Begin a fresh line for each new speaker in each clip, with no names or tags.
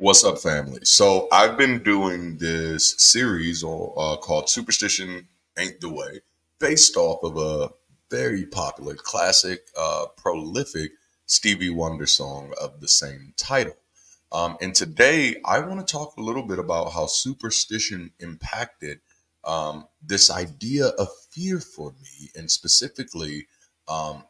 What's up, family? So I've been doing this series called Superstition Ain't the Way, based off of a very popular, classic, prolific Stevie Wonder song of the same title. And today I want to talk a little bit about how superstition impacted this idea of fear for me, and specifically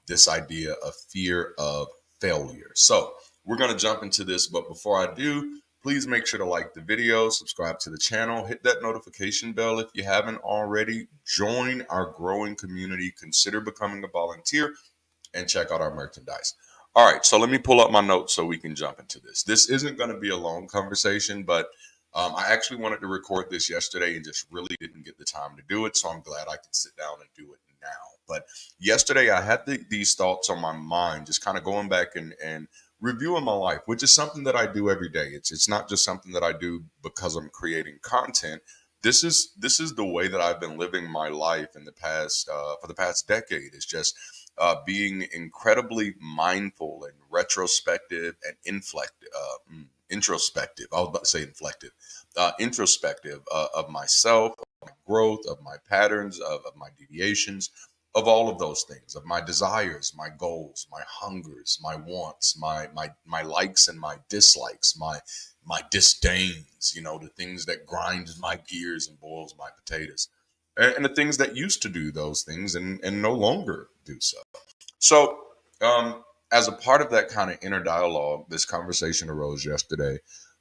this idea of fear of failure. So we're going to jump into this, but before I do, please make sure to like the video, subscribe to the channel, hit that notification bell if you haven't already, join our growing community, consider becoming a volunteer, and check out our merchandise. All right, so let me pull up my notes so we can jump into this. This isn't going to be a long conversation, but I actually wanted to record this yesterday and just really didn't get the time to do it, so I'm glad I could sit down and do it now. But yesterday I had these thoughts on my mind, just kind of going back and reviewing my life, which is something that I do every day. It's not just something that I do because I'm creating content. This is the way that I've been living my life in the past for the past decade. Is just being incredibly mindful and retrospective and introspective. I was about to say inflective, introspective of myself, of my growth, of my patterns, of my deviations, of all of those things, of my desires, my goals, my hungers, my wants, my likes and my dislikes, my disdains, the things that grinds my gears and boils my potatoes, and the things that used to do those things and no longer do so. So, as a part of that kind of inner dialogue, this conversation arose yesterday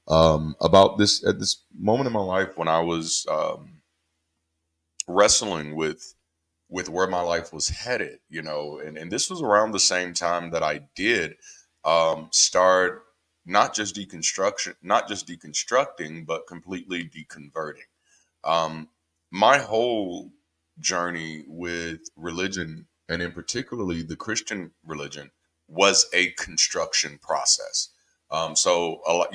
about this at this moment in my life when I was wrestling with where my life was headed, and this was around the same time that I did start not just deconstructing, but completely deconverting. My whole journey with religion, and in particularly the Christian religion, was a construction process. So a lot,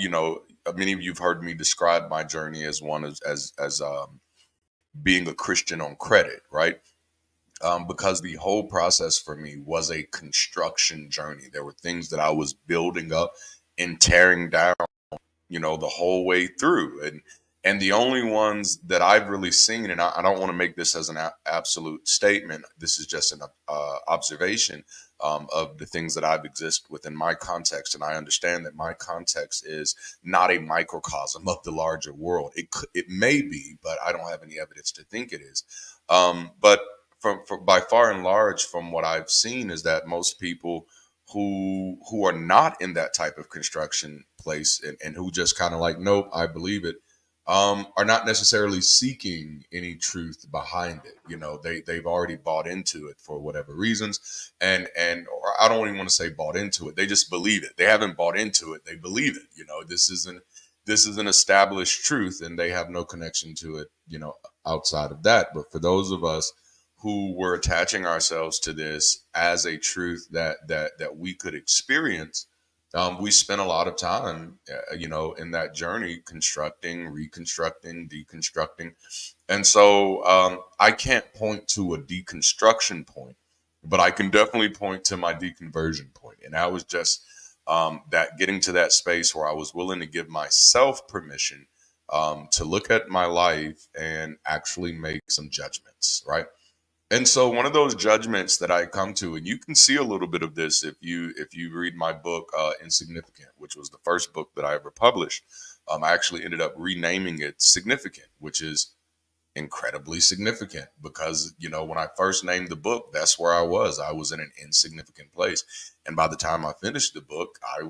many of you've heard me describe my journey as one as being a Christian on credit, right? Because the whole process for me was a construction journey. There were things that I was building up and tearing down, the whole way through. And the only ones that I've really seen, and I don't want to make this as an absolute statement. This is just an observation of the things that I've exist within my context. And I understand that my context is not a microcosm of the larger world. It may be, but I don't have any evidence to think it is. But by far and large, from what I've seen, is that most people who are not in that type of construction place and who just kind of like, nope, I believe it, are not necessarily seeking any truth behind it. They've already bought into it for whatever reasons, or I don't even want to say bought into it. They just believe it. They haven't bought into it. They believe it. This is an established truth, and they have no connection to it, outside of that. But for those of us who were attaching ourselves to this as a truth that we could experience, we spent a lot of time, in that journey, constructing, reconstructing, deconstructing. And so I can't point to a deconstruction point, but I can definitely point to my deconversion point. And that was just that getting to that space where I was willing to give myself permission to look at my life and actually make some judgments, right? And so one of those judgments that I come to, and you can see a little bit of this if you read my book, Insignificant, which was the first book that I ever published. I actually ended up renaming it Significant, which is incredibly significant because, when I first named the book, that's where I was. I was in an insignificant place. And by the time I finished the book, I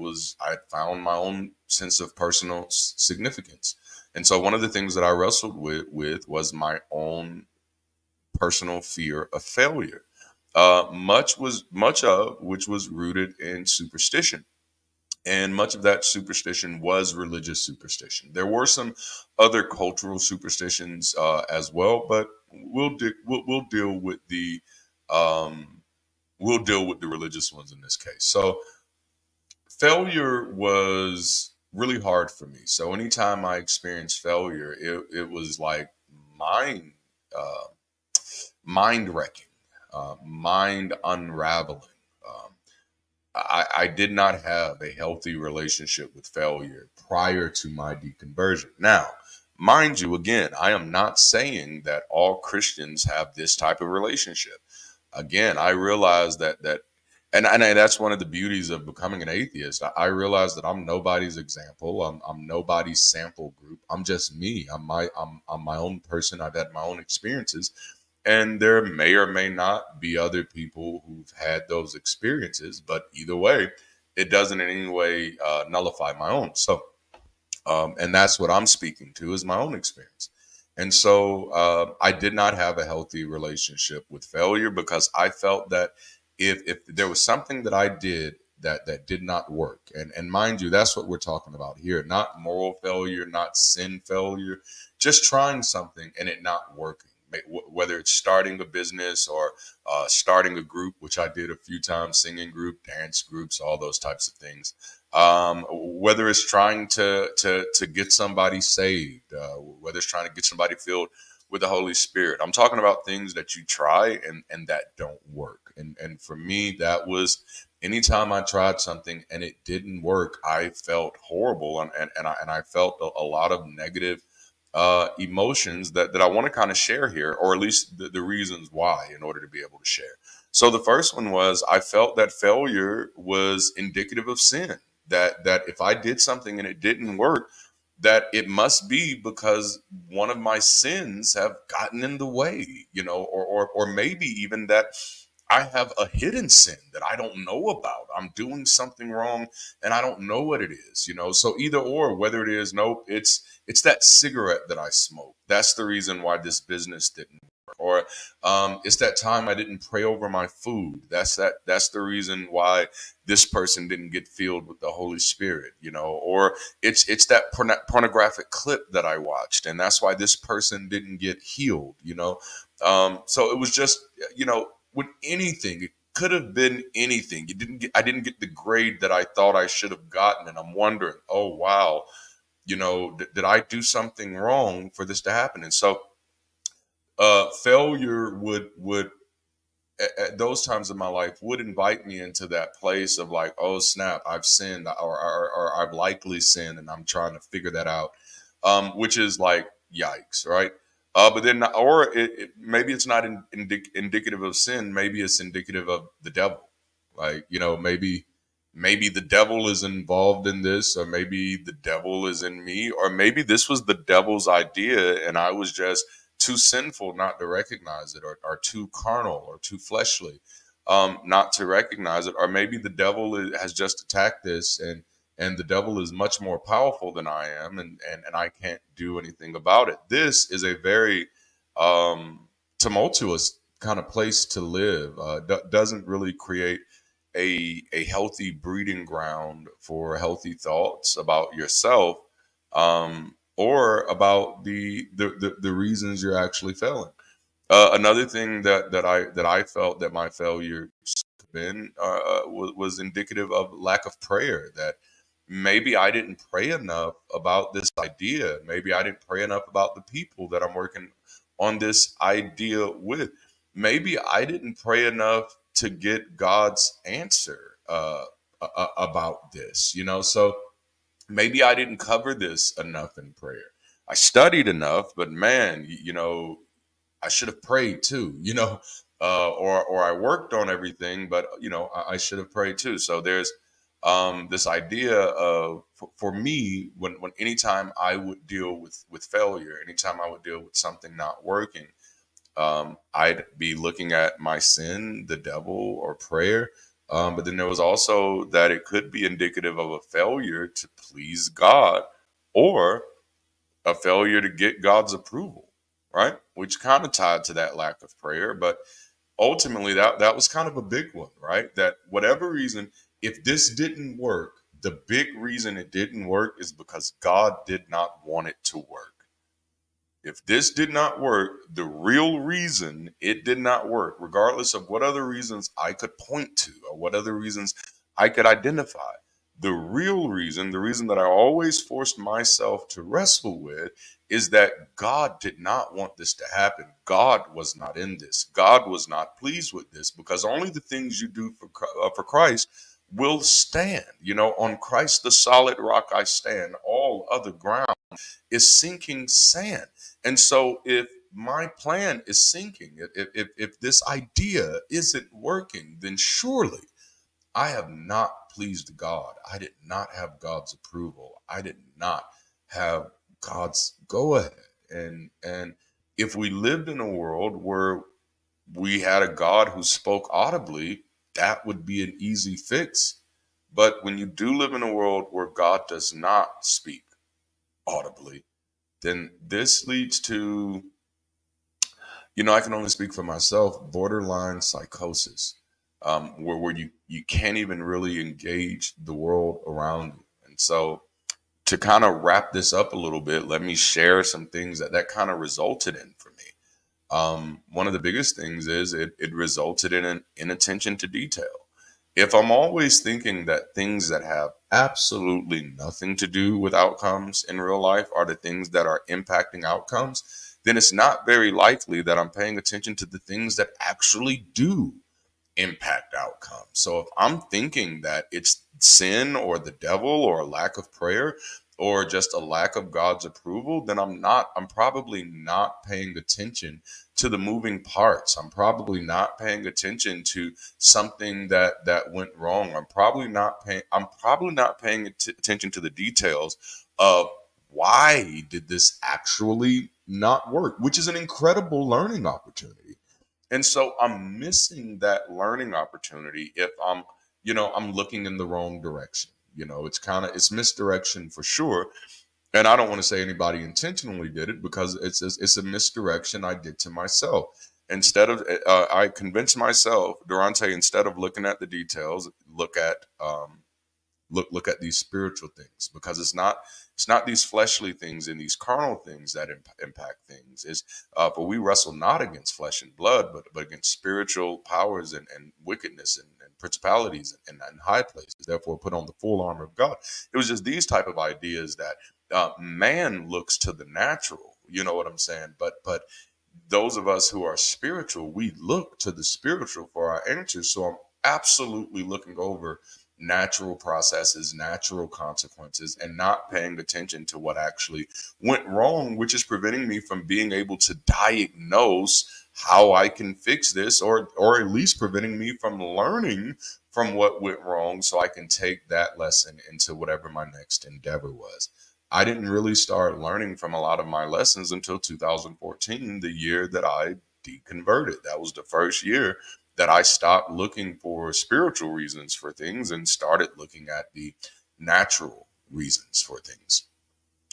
had found my own sense of personal significance. And so one of the things that I wrestled with was my own personal fear of failure, much of which was rooted in superstition. And much of that superstition was religious superstition. There were some other cultural superstitions as well, but we'll deal with the religious ones in this case. So failure was really hard for me. So anytime I experienced failure, it was like uh, mind wrecking, mind unraveling. Um, I did not have a healthy relationship with failure prior to my deconversion. Now, mind you, again, I am not saying that all Christians have this type of relationship. Again, I realize and that's one of the beauties of becoming an atheist. I realize that I'm nobody's example. I'm nobody's sample group. I'm just me. I'm my own person. I've had my own experiences, and there may or may not be other people who've had those experiences, but either way, it doesn't in any way nullify my own. So, and that's what I'm speaking to is my own experience. And so I did not have a healthy relationship with failure because I felt that if there was something that I did that did not work, and mind you, that's what we're talking about here, not moral failure, not sin failure, just trying something and it not working. Whether it's starting a business or starting a group, which I did a few times, singing group, dance groups, all those types of things. Whether it's trying to get somebody saved, whether it's trying to get somebody filled with the Holy Spirit. I'm talking about things that you try and that don't work. And for me, that was anytime I tried something and it didn't work, I felt horrible and I felt a lot of negative emotions that I want to kind of share here, or at least the reasons why, in order to be able to share. So the first one was I felt that failure was indicative of sin. That if I did something and it didn't work, that it must be because one of my sins have gotten in the way, or maybe even that I have a hidden sin that I don't know about. I'm doing something wrong and I don't know what it is. So either or, whether it is, nope, it's that cigarette that I smoke. That's the reason why this business didn't work. Or it's that time I didn't pray over my food. That's the reason why this person didn't get filled with the Holy Spirit. Or it's that pornographic clip that I watched, and that's why this person didn't get healed. So it was just, with anything. It could have been anything. I didn't get the grade that I thought I should have gotten, and I'm wondering, oh wow, did I do something wrong for this to happen? And so, failure would at those times in my life would invite me into that place of like, oh snap, I've sinned, or I've likely sinned, and I'm trying to figure that out, which is like yikes, right? But then, or maybe it's not indicative of sin. Maybe it's indicative of the devil. Like, maybe the devil is involved in this, or maybe the devil is in me, or maybe this was the devil's idea, and I was just too sinful not to recognize it, or too carnal or too fleshly not to recognize it, or maybe the devil has just attacked this, and the devil is much more powerful than I am, and I can't do anything about it. This is a very tumultuous kind of place to live. Doesn't really create a healthy breeding ground for healthy thoughts about yourself, or about the reasons you're actually failing. Another thing that I felt that my failure been was indicative of lack of prayer. That maybe I didn't pray enough about this idea. Maybe I didn't pray enough about the people that I'm working on this idea with. Maybe I didn't pray enough to get God's answer about this. So maybe I didn't cover this enough in prayer. I studied enough, but man, I should have prayed too, or I worked on everything, but I should have prayed too. So there's this idea of, for me, when anytime I would deal with failure, anytime I would deal with something not working, I'd be looking at my sin, the devil, or prayer. But then there was also that it could be indicative of a failure to please God, or a failure to get God's approval, right? Which kind of tied to that lack of prayer. But ultimately, that was kind of a big one, right? That whatever reason, if this didn't work, the big reason it didn't work is because God did not want it to work. If this did not work, the real reason it did not work, regardless of what other reasons I could point to or what other reasons I could identify, the real reason, the reason that I always forced myself to wrestle with, is that God did not want this to happen. God was not in this. God was not pleased with this, because only the things you do for Christ will stand. On Christ, the solid rock I stand. All other ground is sinking sand. And so if my plan is sinking, if this idea isn't working, then surely I have not pleased God. I did not have God's approval. I did not have God's go ahead. And if we lived in a world where we had a God who spoke audibly, that would be an easy fix. But when you do live in a world where God does not speak audibly, then this leads to, I can only speak for myself, borderline psychosis, where you can't even really engage the world around you. And so to kind of wrap this up a little bit, let me share some things that kind of resulted in for me. One of the biggest things is it resulted in an inattention to detail. If I'm always thinking that things that have absolutely nothing to do with outcomes in real life are the things that are impacting outcomes, then it's not very likely that I'm paying attention to the things that actually do impact outcomes. So if I'm thinking that it's sin or the devil or a lack of prayer or just a lack of God's approval, then I'm probably not paying attention to the moving parts. I'm probably not paying attention to something that went wrong. I'm probably not paying attention to the details of why did this actually not work, which is an incredible learning opportunity. And so I'm missing that learning opportunity if I'm looking in the wrong direction. It's misdirection for sure. And I don't want to say anybody intentionally did it, because it's a misdirection I did to myself. Instead of, I convinced myself, Darante, instead of looking at the details, look at these spiritual things, because it's not these fleshly things and these carnal things that impact things. For we wrestle not against flesh and blood, but against spiritual powers and wickedness and principalities and high places. Therefore, put on the full armor of God. It was just these type of ideas that man looks to the natural. You know what I'm saying? But those of us who are spiritual, we look to the spiritual for our answers. So I'm absolutely looking over natural processes, natural consequences, and not paying attention to what actually went wrong, which is preventing me from being able to diagnose how I can fix this, or at least preventing me from learning from what went wrong so I can take that lesson into whatever my next endeavor was. I didn't really start learning from a lot of my lessons until 2014, the year that I deconverted. That was the first year that I stopped looking for spiritual reasons for things and started looking at the natural reasons for things,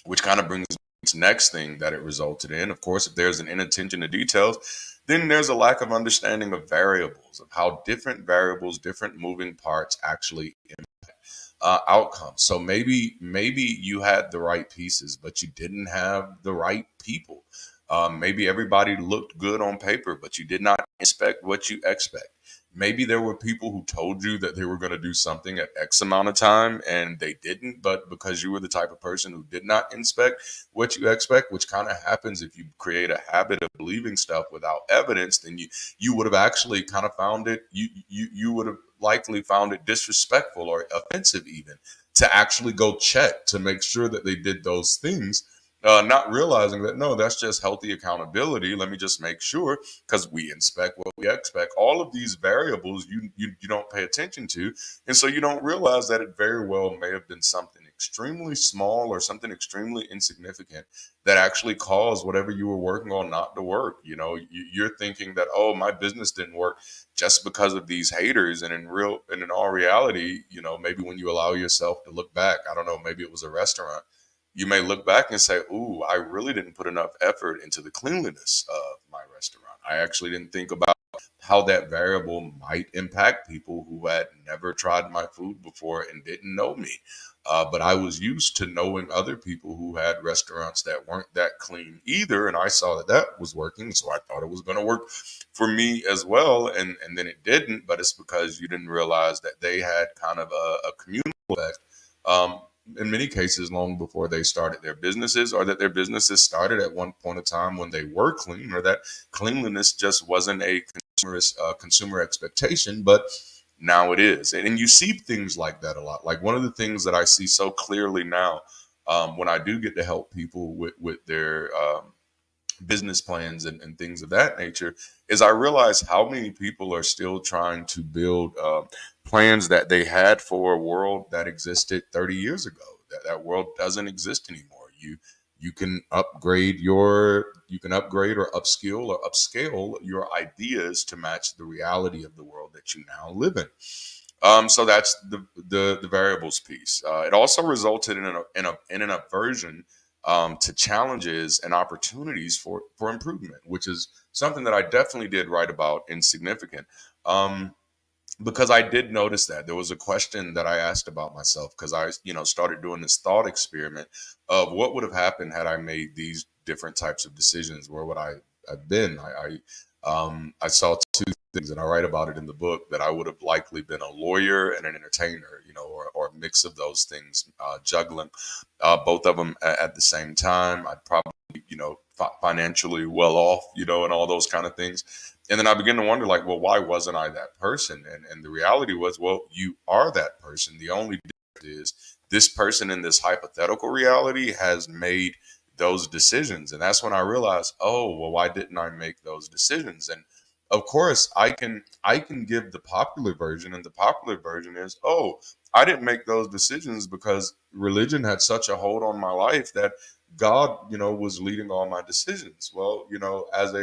which kind of brings me to the next thing that it resulted in. Of course, if there's an inattention to details, then there's a lack of understanding of variables, of how different variables, different moving parts actually impact outcomes. So maybe you had the right pieces, but you didn't have the right people. Maybe everybody looked good on paper, but you did not inspect what you expect. Maybe there were people who told you that they were going to do something at X amount of time and they didn't, but because you were the type of person who did not inspect what you expect, which kind of happens if you create a habit of believing stuff without evidence, then you would have actually kind of found it, you would have likely found it disrespectful or offensive even to actually go check to make sure that they did those things. Not realizing that, no, that's just healthy accountability. Let me just make sure, because we inspect what we expect. All of these variables you don't pay attention to. And so you don't realize that it very well may have been something extremely small or something extremely insignificant that actually caused whatever you were working on not to work. You're thinking that, oh, my business didn't work just because of these haters. And in all reality, maybe when you allow yourself to look back, I don't know, maybe it was a restaurant. You may look back and say, ooh, I really didn't put enough effort into the cleanliness of my restaurant. I actually didn't think about how that variable might impact people who had never tried my food before and didn't know me. But I was used to knowing other people who had restaurants that weren't that clean either. And I saw that was working. So I thought it was going to work for me as well. And then it didn't. But it's because you didn't realize that they had kind of a communal effect. In many cases, long before they started their businesses, or that their businesses started at one point in time when they were clean, or that cleanliness just wasn't a consumer expectation. But now it is. And you see things like that a lot. Like one of the things that I see so clearly now, when I do get to help people with their business plans and things of that nature, is I realize how many people are still trying to build plans that they had for a world that existed 30 years ago. That world doesn't exist anymore. You can upgrade or upskill or upscale your ideas to match the reality of the world that you now live in. So that's the variables piece. It also resulted in an aversion to challenges and opportunities for improvement, which is something that I definitely did write about in Significant. Because I did notice that there was a question that I asked about myself, because I, started doing this thought experiment of what would have happened had I made these different types of decisions. Where would I have been? I saw two things, and I write about it in the book, that I would have likely been a lawyer and an entertainer, or a mix of those things, juggling both of them at the same time. I'd probably, financially well off, and all those kind of things. And then I began to wonder, like, well, why wasn't I that person? And the reality was, well, you are that person. The only difference is this person in this hypothetical reality has made those decisions. And that's when I realized, oh, well, why didn't I make those decisions? And of course, I can give the popular version, and the popular version is, oh, I didn't make those decisions because religion had such a hold on my life that God, was leading all my decisions. Well, as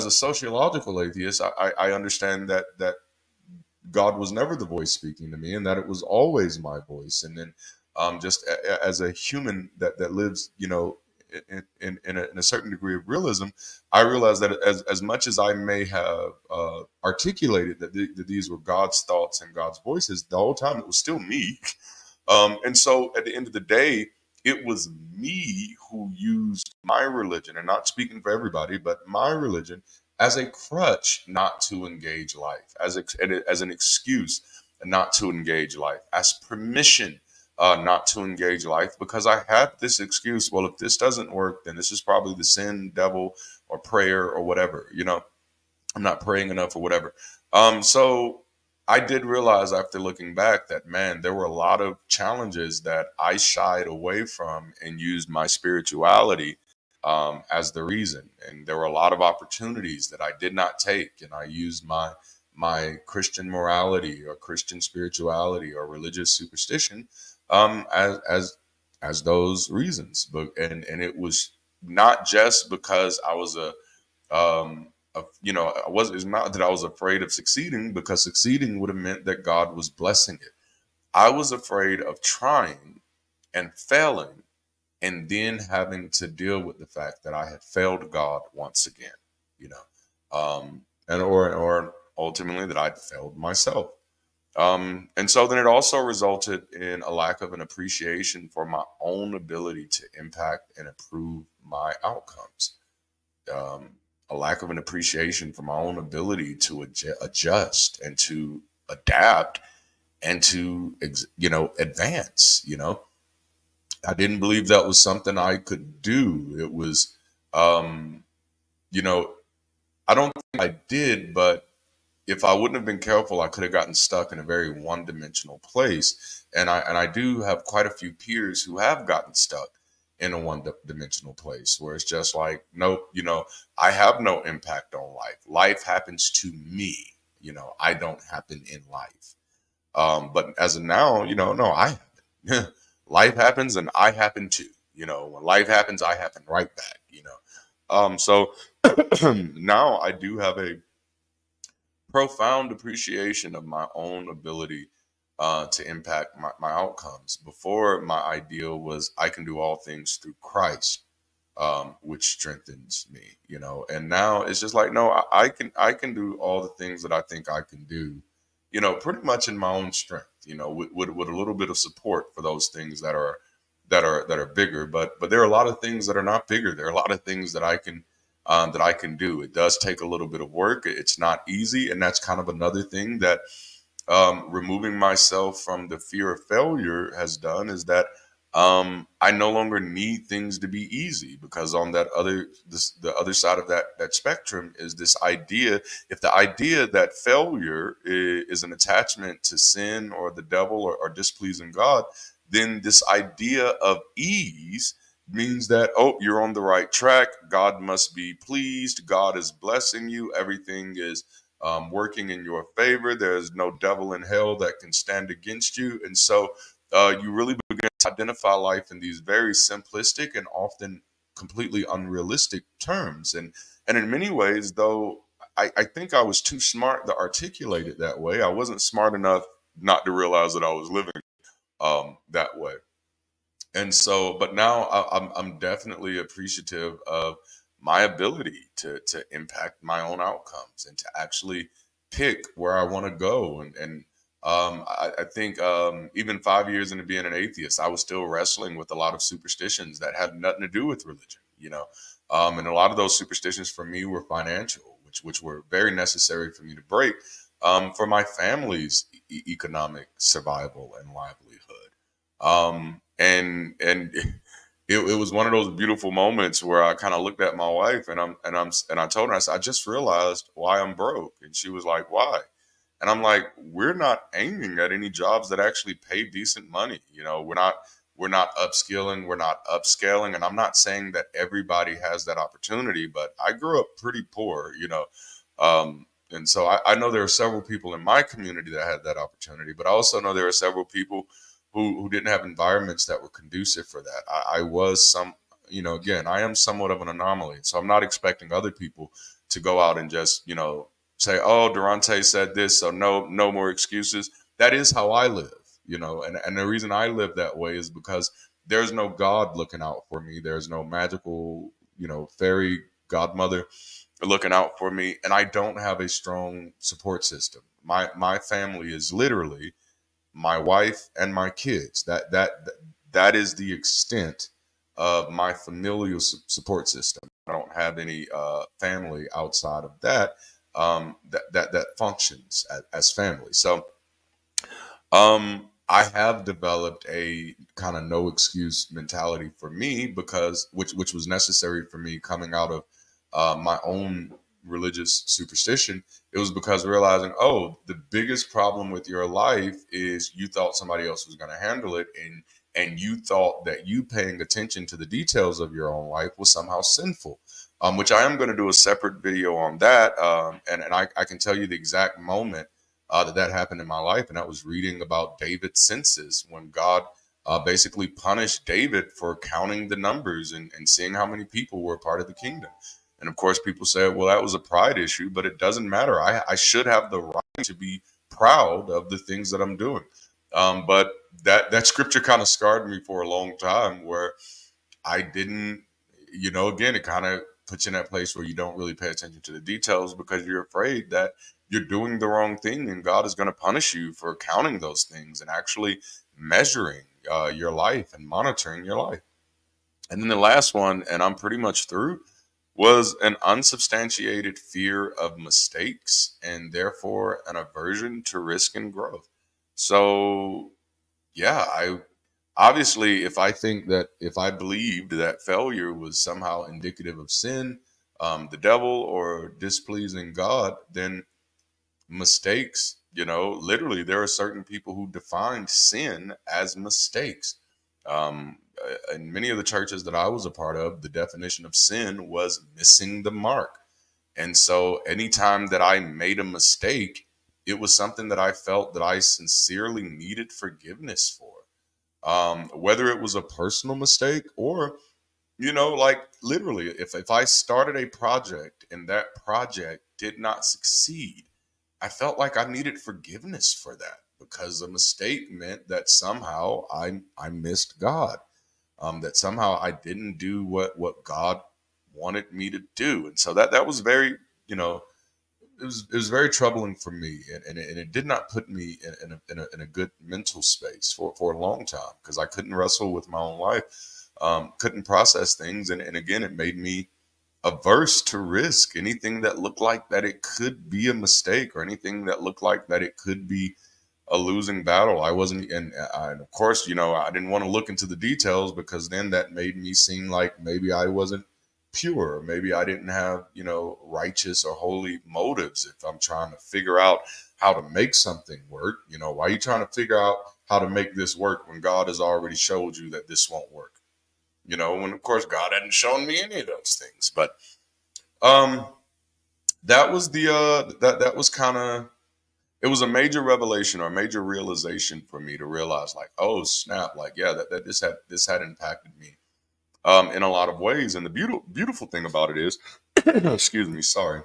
a sociological atheist, I understand that God was never the voice speaking to me, and that it was always my voice. And then, just as a human that lives, in a certain degree of realism, I realized that as much as I may have articulated that these were God's thoughts and God's voices, the whole time it was still me. And so at the end of the day, it was me who used my religion, and not speaking for everybody, but my religion, as a crutch not to engage life, as an excuse not to engage life, as permission not to engage life, because I had this excuse. Well, if this doesn't work, then this is probably the sin, devil, or prayer, or whatever. I'm not praying enough or whatever. So I did realize after looking back that, man, there were a lot of challenges that I shied away from and used my spirituality as the reason. And there were a lot of opportunities that I did not take, and I used my Christian morality or Christian spirituality or religious superstition as those reasons. But and it was not just because I was it's not that I was afraid of succeeding, because succeeding would have meant that God was blessing it. I was afraid of trying and failing, and then having to deal with the fact that I had failed God once again, and or ultimately that I'd failed myself. And so then it also resulted in a lack of an appreciation for my own ability to impact and improve my outcomes. A lack of an appreciation for my own ability to adjust and to adapt and to, advance. I didn't believe that was something I could do. It was, I don't think I did, but if I wouldn't have been careful, I could have gotten stuck in a very one-dimensional place. And I do have quite a few peers who have gotten stuck in a one-dimensional place, where it's just like, nope, I have no impact on life. Life happens to me. I don't happen in life. But as of now, no, I happen. Life happens and I happen too. When life happens, I happen right back. So now I do have a profound appreciation of my own ability to impact my outcomes. Before, my ideal was I can do all things through Christ, which strengthens me, and now it's just like, no, I can do all the things that I think I can do, pretty much in my own strength, with a little bit of support for those things that are bigger, but there are a lot of things that are not bigger. There are a lot of things that I can do. It does take a little bit of work. It's not easy. And that's kind of another thing that removing myself from the fear of failure has done, is that I no longer need things to be easy, because on the other side of that spectrum is this idea. If the idea that failure is an attachment to sin or the devil, or displeasing God, then this idea of ease means that, oh, you're on the right track. God must be pleased. God is blessing you. Everything is working in your favor. There's no devil in hell that can stand against you. And so you really begin to identify life in these very simplistic and often completely unrealistic terms. And in many ways, though, I think I was too smart to articulate it that way. I wasn't smart enough not to realize that I was living that way. And so, but now I'm definitely appreciative of my ability to impact my own outcomes and to actually pick where I want to go. I think even 5 years into being an atheist, I was still wrestling with a lot of superstitions that had nothing to do with religion, and a lot of those superstitions for me were financial, which were very necessary for me to break for my family's economic survival and livelihood. And it was one of those beautiful moments where I kind of looked at my wife, and I told her, I said, I just realized why I'm broke. And she was like, why? And I'm like, we're not aiming at any jobs that actually pay decent money. We're not upskilling, we're not upscaling. And I'm not saying that everybody has that opportunity, but I grew up pretty poor, and so I know there are several people in my community that had that opportunity, but I also know there are several people who didn't have environments that were conducive for that. I was again, I am somewhat of an anomaly. So I'm not expecting other people to go out and just, say, oh, Darante said this, so no more excuses. That is how I live, and the reason I live that way is because there's no God looking out for me. There's no magical, fairy godmother looking out for me. And I don't have a strong support system. My family is literally my wife and my kids. That is the extent of my familial support system. I don't have any family outside of that that functions as family. So I have developed a kind of no excuse mentality for me, because which was necessary for me coming out of my own religious superstition. It was because realizing, oh, the biggest problem with your life is you thought somebody else was going to handle it, and you thought that you paying attention to the details of your own life was somehow sinful. Which I am going to do a separate video on that, and I can tell you the exact moment that happened in my life, and that was reading about David's census, when God basically punished David for counting the numbers and seeing how many people were a part of the kingdom. And of course, people say, well, that was a pride issue, but it doesn't matter. I should have the right to be proud of the things that I'm doing. But that scripture kind of scarred me for a long time, where I didn't, again, it kind of puts you in that place where you don't really pay attention to the details, because you're afraid that you're doing the wrong thing and God is going to punish you for counting those things and actually measuring your life and monitoring your life. And then the last one, and I'm pretty much through, was an unsubstantiated fear of mistakes and therefore an aversion to risk and growth. So, yeah, obviously, if I believed that failure was somehow indicative of sin, the devil, or displeasing God, then mistakes, literally, there are certain people who defined sin as mistakes. In many of the churches that I was a part of, the definition of sin was missing the mark. And so anytime that I made a mistake, it was something that I felt that I sincerely needed forgiveness for. Whether it was a personal mistake or, like literally, if I started a project and that project did not succeed, I felt like I needed forgiveness for that, because a mistake meant that somehow I missed God, that somehow I didn't do what God wanted me to do. And so that was very, it was very troubling for me, and it did not put me in a good mental space for a long time, because I couldn't wrestle with my own life, couldn't process things, and again, it made me averse to risk. Anything that looked like that it could be a mistake, or anything that looked like that it could be a losing battle. I wasn't, and of course, you know, I didn't want to look into the details because then that made me seem like maybe I wasn't pure. Maybe I didn't have, you know, righteous or holy motives. If I'm trying to figure out how to make something work, you know, why are you trying to figure out how to make this work when God has already showed you that this won't work? You know, when of course God hadn't shown me any of those things. But um that was the that was kind of, it was a major revelation or a major realization for me to realize, like, oh snap, like, yeah, that this had impacted me in a lot of ways. And the beautiful thing about it is, excuse me, sorry.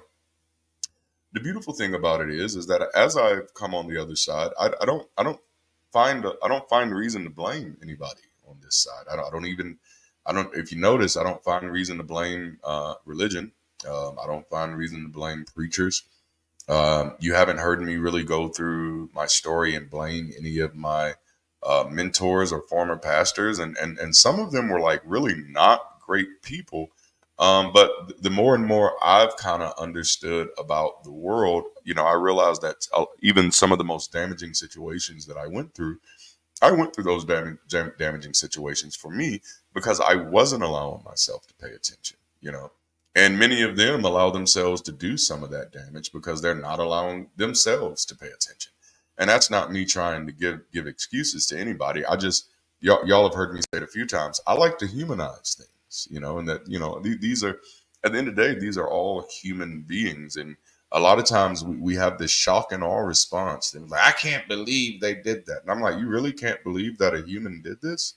The beautiful thing about it is that as I've come on the other side, I don't find reason to blame anybody on this side. I don't. If you notice, I don't find reason to blame religion. I don't find reason to blame preachers. You haven't heard me really go through my story and blame any of my mentors or former pastors, and some of them were like really not great people. But the more and more I've kind of understood about the world, you know, I realized that even some of the most damaging situations that I went through those damaging situations for me because I wasn't allowing myself to pay attention, you know. And many of them allow themselves to do some of that damage because they're not allowing themselves to pay attention. And that's not me trying to give excuses to anybody. I just, y'all have heard me say it a few times. I like to humanize things, you know, and that, you know, these are, at the end of the day, these are all human beings. And a lot of times we have this shock and awe response. They're like, I can't believe they did that. And I'm like, you really can't believe that a human did this?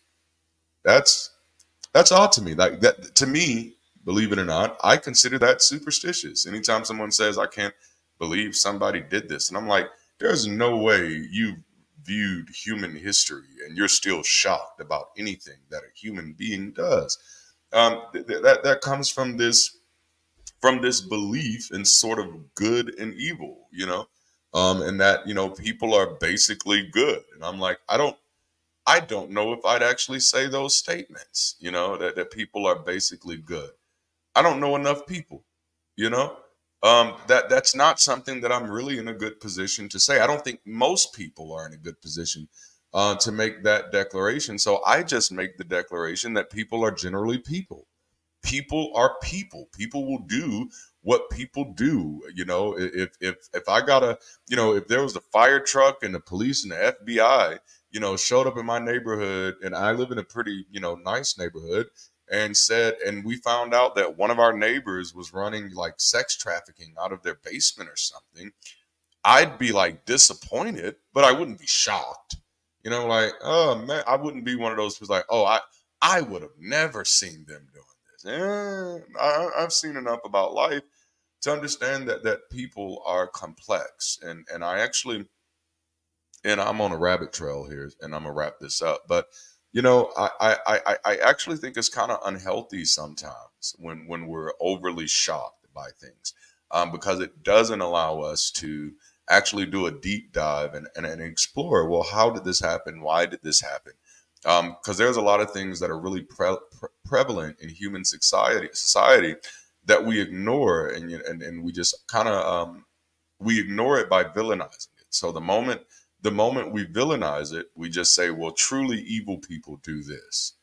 That's odd to me. Like that, to me, believe it or not, I consider that superstitious. Anytime someone says, I can't believe somebody did this, and I'm like, there's no way you viewed human history and you're still shocked about anything that a human being does. That comes from this belief in sort of good and evil, you know, and that, you know, people are basically good. And I'm like, I don't know if I'd actually say those statements, you know, that people are basically good. I don't know enough people, you know. That's not something that I'm really in a good position to say. I don't think most people are in a good position to make that declaration. So I just make the declaration that people are generally people. People are people. People will do what people do. You know, if I gotta, you know, if there was a fire truck and the police and the FBI, you know, showed up in my neighborhood, and I live in a pretty, you know, nice neighborhood, and said, and we found out that one of our neighbors was running like sex trafficking out of their basement or something, I'd be like disappointed, but I wouldn't be shocked. You know, like, oh man, I wouldn't be one of those who's like, oh, I would have never seen them doing this. I've seen enough about life to understand that people are complex, and I actually, and I'm on a rabbit trail here, and I'm gonna wrap this up. But you know, I actually think it's kind of unhealthy sometimes when we're overly shocked by things, because it doesn't allow us to actually do a deep dive and explore. Well, how did this happen? Why did this happen? Because there's a lot of things that are really prevalent in human society that we ignore, and we just kind of we ignore it by villainizing it. So the moment we villainize it, we just say, well, truly evil people do this,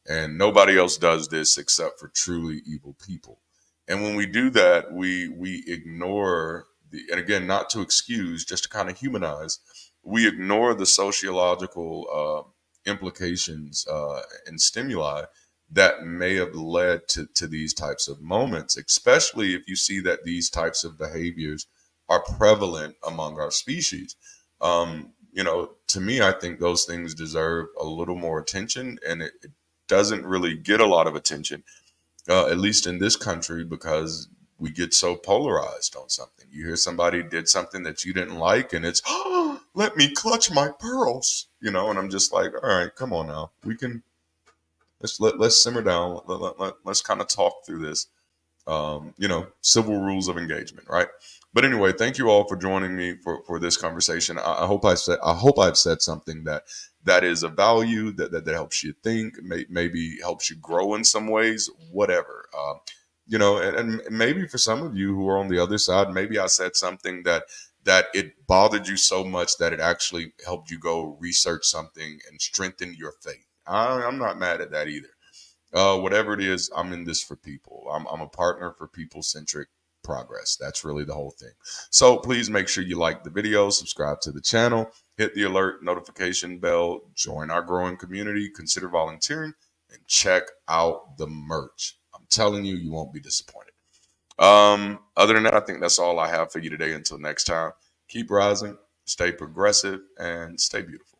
and nobody else does this except for truly evil people. And when we do that, we ignore and again, not to excuse, just to kind of humanize, we ignore the sociological implications and stimuli that may have led to these types of moments, especially if you see that these types of behaviors are prevalent among our species. You know, to me, I think those things deserve a little more attention, and it doesn't really get a lot of attention, at least in this country, because we get so polarized on something. You hear somebody did something that you didn't like, and it's, oh, let me clutch my pearls, you know, and I'm just like, all right, come on now. Let's simmer down. Let's kind of talk through this. You know, civil rules of engagement, right? But anyway, thank you all for joining me for this conversation. I hope I've said something that is of value, that helps you think, maybe helps you grow in some ways, whatever. You know, and maybe for some of you who are on the other side, maybe I said something that it bothered you so much that it actually helped you go research something and strengthen your faith. I'm not mad at that either. Whatever it is, I'm in this for people. I'm a partner for people-centric progress. That's really the whole thing. So please make sure you like the video, subscribe to the channel, hit the alert notification bell, join our growing community, consider volunteering, and check out the merch. I'm telling you, you won't be disappointed. Other than that, I think that's all I have for you today. Until next time, keep rising, stay progressive, and stay beautiful.